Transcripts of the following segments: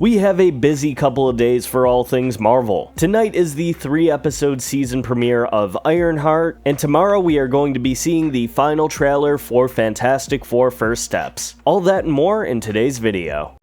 We have a busy couple of days for all things Marvel. Tonight is the 3-episode season premiere of Ironheart, and tomorrow we are going to be seeing the final trailer for Fantastic Four First Steps. All that and more in today's video.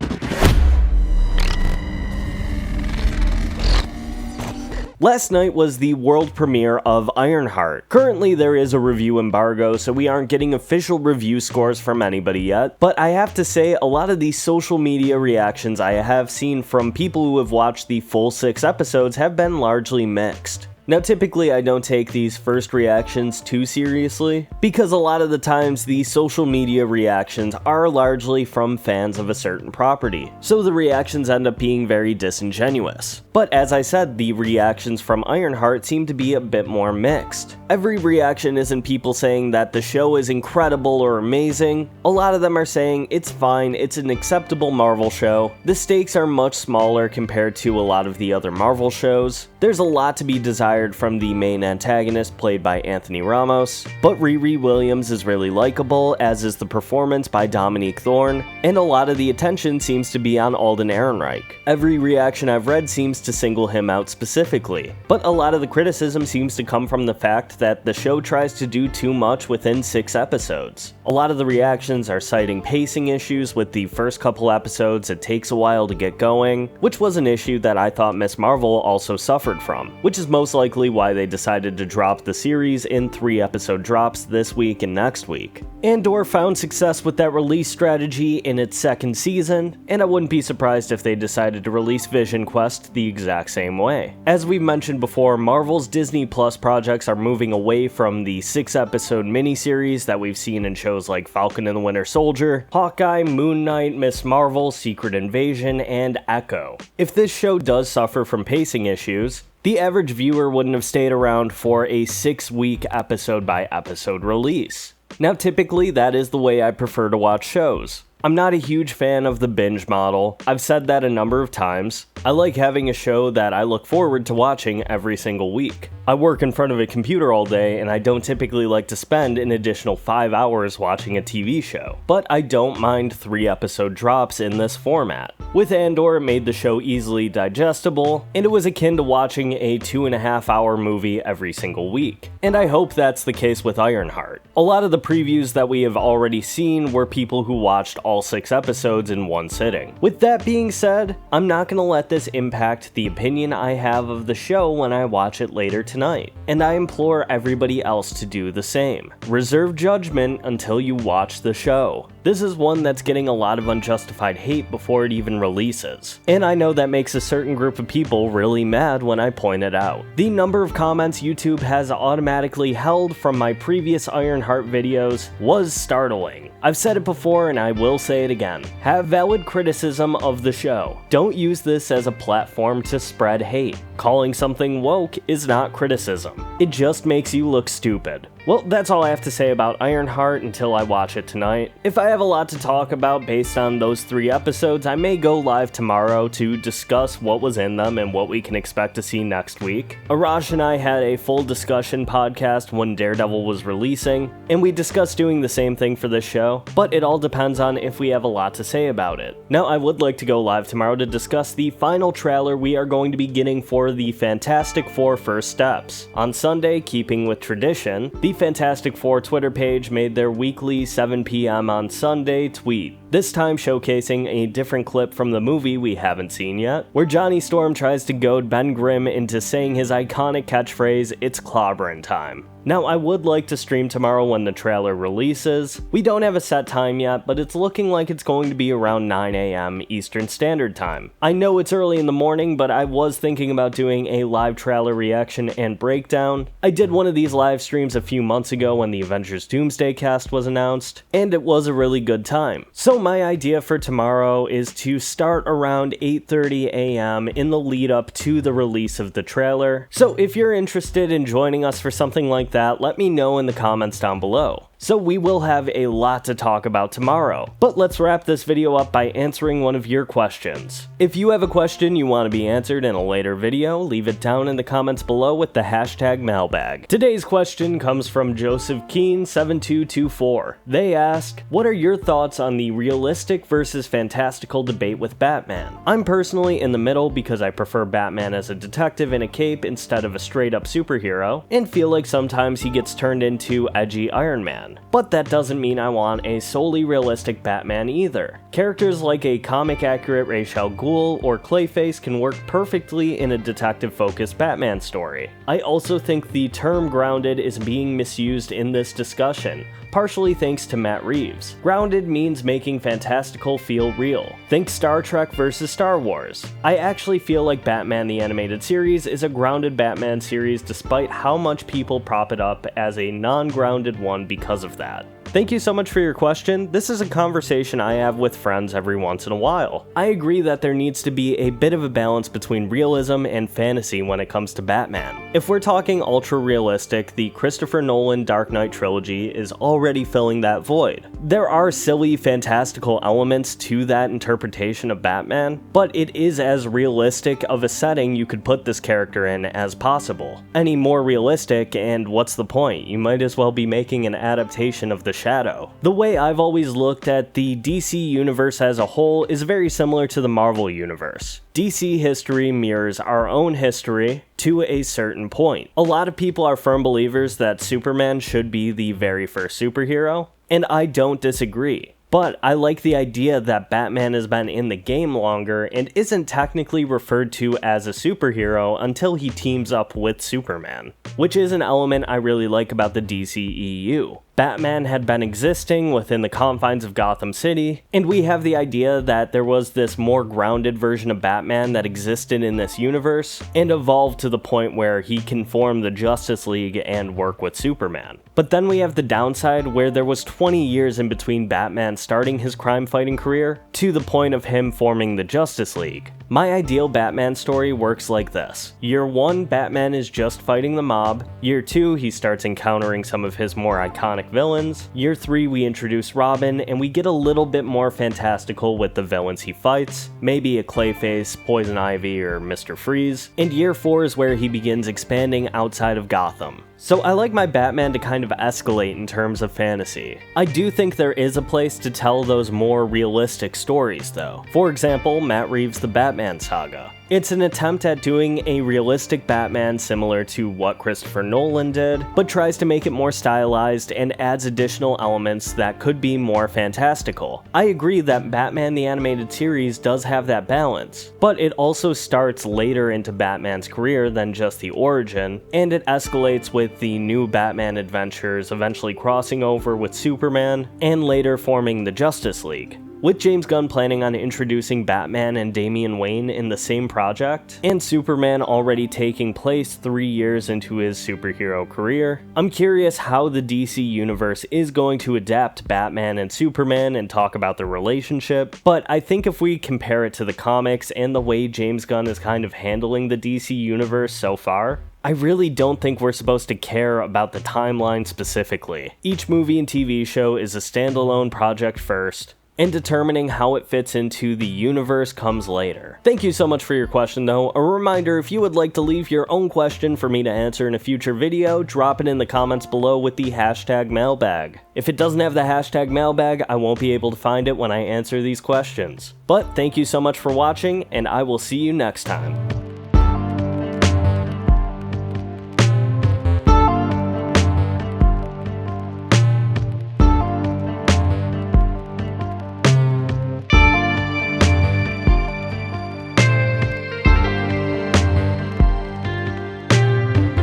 Last night was the world premiere of Ironheart. Currently there is a review embargo, so we aren't getting official review scores from anybody yet, but I have to say a lot of the social media reactions I have seen from people who have watched the full 6 episodes have been largely mixed. Now typically I don't take these first reactions too seriously, because a lot of the times the social media reactions are largely from fans of a certain property, so the reactions end up being very disingenuous. But as I said, the reactions from Ironheart seem to be a bit more mixed. Every reaction isn't people saying that the show is incredible or amazing. A lot of them are saying it's fine, it's an acceptable Marvel show. The stakes are much smaller compared to a lot of the other Marvel shows. There's a lot to be desired from the main antagonist played by Anthony Ramos, but Riri Williams is really likable, as is the performance by Dominique Thorne, and a lot of the attention seems to be on Alden Ehrenreich. Every reaction I've read seems to single him out specifically, but a lot of the criticism seems to come from the fact that the show tries to do too much within 6 episodes. A lot of the reactions are citing pacing issues with the first couple episodes. It takes a while to get going, which was an issue that I thought Ms. Marvel also suffered from, which is most likely why they decided to drop the series in 3-episode drops this week and next week. Andor found success with that release strategy in its 2nd season, and I wouldn't be surprised if they decided to release Vision Quest the exact same way. As we've mentioned before, Marvel's Disney Plus projects are moving away from the 6-episode miniseries that we've seen in shows like Falcon and the Winter Soldier, Hawkeye, Moon Knight, Ms. Marvel, Secret Invasion, and Echo. If this show does suffer from pacing issues, the average viewer wouldn't have stayed around for a 6-week episode-by-episode release. Now typically that is the way I prefer to watch shows. I'm not a huge fan of the binge model. I've said that a number of times. I like having a show that I look forward to watching every single week. I work in front of a computer all day, and I don't typically like to spend an additional 5 hours watching a TV show. But I don't mind 3-episode drops in this format. With Andor, it made the show easily digestible, and it was akin to watching a 2.5-hour movie every single week. And I hope that's the case with Ironheart. A lot of the previews that we have already seen were people who watched all 6 episodes in one sitting. With that being said, I'm not gonna let this impact the opinion I have of the show when I watch it later tonight, and I implore everybody else to do the same. Reserve judgment until you watch the show. This is one that's getting a lot of unjustified hate before it even releases, and I know that makes a certain group of people really mad when I point it out. The number of comments YouTube has automatically held from my previous Ironheart videos was startling. I've said it before and I will say it again. Have valid criticism of the show. Don't use this as a platform to spread hate. Calling something woke is not criticism. It just makes you look stupid. Well, that's all I have to say about Ironheart until I watch it tonight. If I have a lot to talk about based on those 3 episodes, I may go live tomorrow to discuss what was in them and what we can expect to see next week. Arash and I had a full discussion podcast when Daredevil was releasing, and we discussed doing the same thing for this show, but it all depends on if we have a lot to say about it. Now, I would like to go live tomorrow to discuss the final trailer we are going to be getting for the Fantastic Four First Steps. On Sunday, keeping with tradition, the Fantastic Four Twitter page made their weekly 7 p.m. on Sunday tweet, this time showcasing a different clip from the movie we haven't seen yet, where Johnny Storm tries to goad Ben Grimm into saying his iconic catchphrase, "It's clobberin' time." Now, I would like to stream tomorrow when the trailer releases. We don't have a set time yet, but it's looking like it's going to be around 9 a.m. Eastern Standard Time. I know it's early in the morning, but I was thinking about doing a live trailer reaction and breakdown. I did one of these live streams a few months ago when the Avengers Doomsday Cast was announced, and it was a really good time. So my idea for tomorrow is to start around 8:30 a.m. in the lead up to the release of the trailer. So if you're interested in joining us for something like that, let me know in the comments down below. So we will have a lot to talk about tomorrow. But let's wrap this video up by answering one of your questions. If you have a question you want to be answered in a later video, leave it down in the comments below with the hashtag mailbag. Today's question comes from Joseph Keen 7224. They ask, what are your thoughts on the realistic versus fantastical debate with Batman? I'm personally in the middle because I prefer Batman as a detective in a cape instead of a straight up superhero, and feel like sometimes he gets turned into edgy Iron Man. But that doesn't mean I want a solely realistic Batman either. Characters like a comic accurate Ra's al Ghul or Clayface can work perfectly in a detective focused Batman story. I also think the term grounded is being misused in this discussion, partially thanks to Matt Reeves. Grounded means making fantastical feel real. Think Star Trek versus Star Wars. I actually feel like Batman the Animated Series is a grounded Batman series despite how much people prop it up as a non-grounded one because of that. Thank you so much for your question. This is a conversation I have with friends every once in a while. I agree that there needs to be a bit of a balance between realism and fantasy when it comes to Batman. If we're talking ultra realistic, the Christopher Nolan Dark Knight trilogy is already filling that void. There are silly, fantastical elements to that interpretation of Batman, but it is as realistic of a setting you could put this character in as possible. Any more realistic, and what's the point? You might as well be making an adaptation of the Shadow. The way I've always looked at the DC universe as a whole is very similar to the Marvel universe. DC history mirrors our own history to a certain point. A lot of people are firm believers that Superman should be the very first superhero, and I don't disagree. But I like the idea that Batman has been in the game longer and isn't technically referred to as a superhero until he teams up with Superman, which is an element I really like about the DCEU. Batman had been existing within the confines of Gotham City, and we have the idea that there was this more grounded version of Batman that existed in this universe, and evolved to the point where he can form the Justice League and work with Superman. But then we have the downside where there was 20 years in between Batman starting his crime-fighting career to the point of him forming the Justice League. My ideal Batman story works like this. Year 1, Batman is just fighting the mob. Year 2, he starts encountering some of his more iconic villains. Year 3, we introduce Robin, and we get a little bit more fantastical with the villains he fights, maybe a Clayface, Poison Ivy, or Mr. Freeze. And Year 4 is where he begins expanding outside of Gotham. So I like my Batman to kind of escalate in terms of fantasy. I do think there is a place to tell those more realistic stories though. For example, Matt Reeves' The Batman Saga. It's an attempt at doing a realistic Batman similar to what Christopher Nolan did, but tries to make it more stylized and adds additional elements that could be more fantastical. I agree that Batman the Animated Series does have that balance, but it also starts later into Batman's career than just the origin, and it escalates with the new Batman adventures eventually crossing over with Superman, and later forming the Justice League. With James Gunn planning on introducing Batman and Damian Wayne in the same project, and Superman already taking place 3 years into his superhero career, I'm curious how the DC universe is going to adapt Batman and Superman and talk about their relationship, but I think if we compare it to the comics and the way James Gunn is kind of handling the DC universe so far, I really don't think we're supposed to care about the timeline specifically. Each movie and TV show is a standalone project first, and determining how it fits into the universe comes later. Thank you so much for your question though. A reminder, if you would like to leave your own question for me to answer in a future video, drop it in the comments below with the hashtag mailbag. If it doesn't have the hashtag mailbag, I won't be able to find it when I answer these questions. But thank you so much for watching, and I will see you next time.